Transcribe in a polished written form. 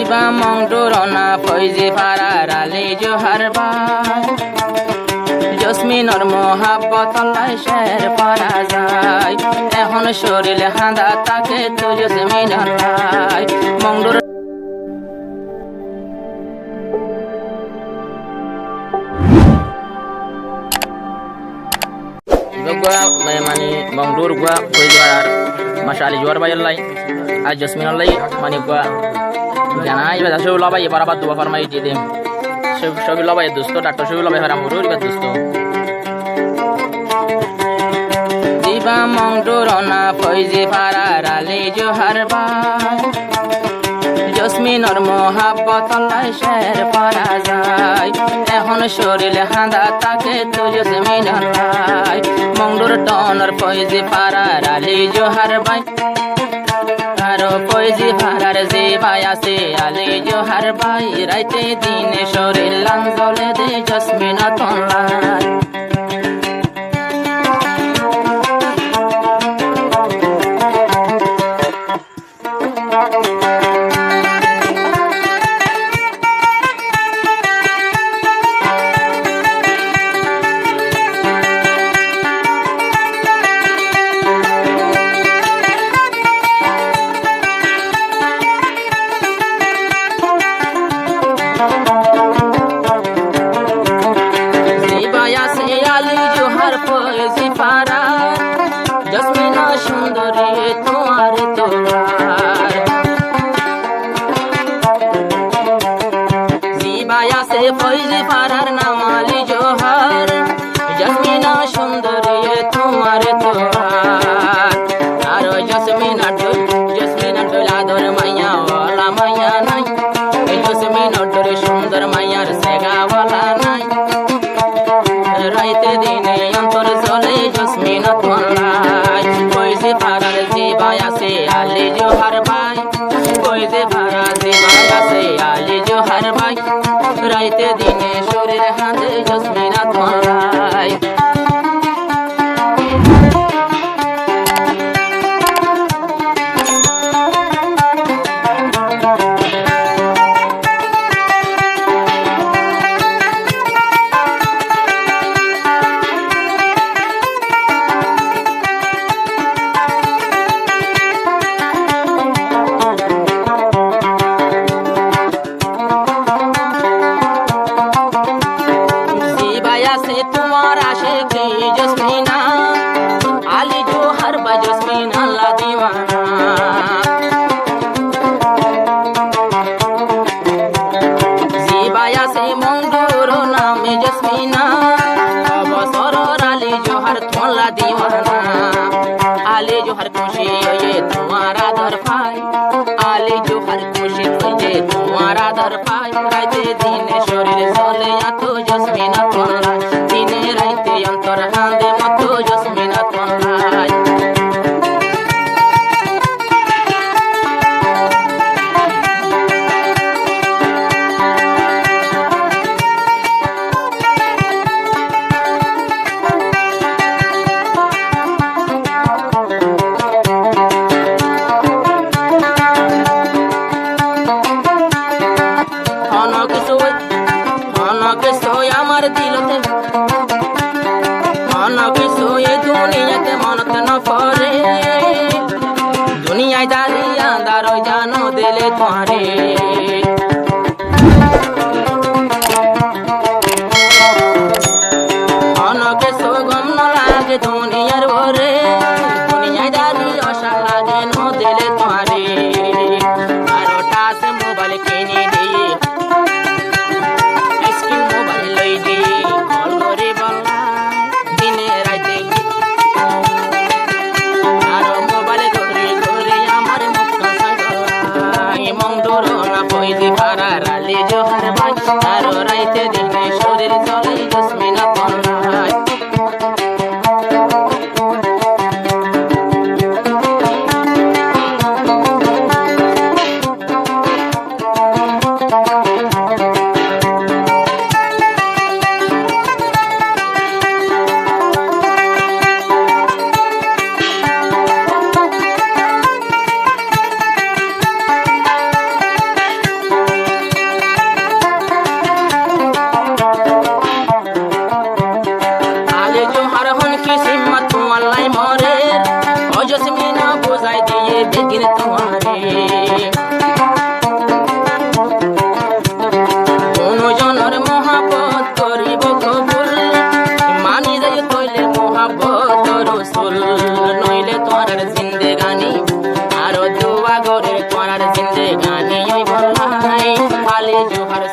দিবা মংডুরনা ফৈজি ফারার আলী জোহার ভাই জসমিনর মোহাব্বত লাই শের পারা যায় এখন শরীর হাঁদা তাকে তো জসমিন লাই মংডুর মানে মংডুর গুয়া ফৈজি ফারার মাসা আলী জোহার ভাই লাই আর জসমিন লাই মানে গুয়া জানাই বা সব লবাই বরাবর দুয়া ফরমাই দিয়ে দেম সব লবাই দোস্ত ডাক্তার সব লবাই হারাম মুরুর বা দোস্ত দিবা মংডুরনা ফৈজি ফারার আলী জোহার ভাই জসমিনর মোহাব্বত লাই শের পারা যায় এখন শরীর হাঁদা তাকে তো জসমিন লাই মংডুর টনর ফৈজি ফারার আলী জোহার ভাই আরো ফৈজি ফারার যে ভাই আছে আলী জোহার ভাই রাইতে দিনে শরীর লাঞ্জলে দে জসমিন তনলাই জসমিনা সুন্দরী তোমার তোমার জিবাই আছে ফৈজি ফারার নাম আলী জোহার জসমিনা সুন্দরী তোমার তোমার আর জসমিনা ডোল আদর মাইয়া ওলা মাইয়া নাই জসমিনা ডোরে সুন্দর মাইয়ার সেগাওয়ালা নাই রাইতে দিনে অন্তর চলে জসমিনা তনলাই ফৈজি ফারার জিবাই আছে আলী জোহার ভাই ফৈজি ফারার জিবাই আছে আলী জোহার ভাই রাইতে দিনে শরীর হাঁদে জসমিনা তনলাই তোমার আশিকি জসমিনা আলী জোহার ভাই জসমিন আল্লাহ দিওয়ানা জিবাই আছে মংডুর নামে জসমিনা অবসরর আলী জোহার তোলা দিওয়ানা আলী জোহার খুশি হয়ে তোমার আদর পাই আলী জোহার খুশি হয়ে তোমার আদর পাই রাইতে দিনে শরীর চলে এত জসমিনা তোলা দিনে রাইতে অন্তর হাঁদে মতো জসমিনা তনলাই আমার দিলতে কিছু এই দুনিয়াতে মনত ন পড়ে দুনিয়ায় দাঁড়িয়া দাঁড়ই জানো দিলে তোমারে অনকে গম ন লাগে দুনিয়ার ভরে দুনিয়ায় দাঁড়িয়ে অসা লাগে ন দিলে তোমারে আরো টাচ মোবাইল কিনে দিয়ে স্ক্রিন মোবাইল লই দিয়ে কল করে বললা দিনে রাইতে আরো মোবাইল ঘুরে ঘুরে আমার মুখ মংডুরনা ফৈজি ফারার আলী জোহার ভাই আরো রাইতে দিনে শরীর চলে জসমিনা তনলাই দেখিন তোমারে কোন জনের মহাব্বত করিব কবুল মানি যাই তৈলে মহাব্বত রসুল নইলে তোমার জিন্দেগানি আরো দোয়া করে তোমার জিন্দেগানি ওই বলাই খালি জোহার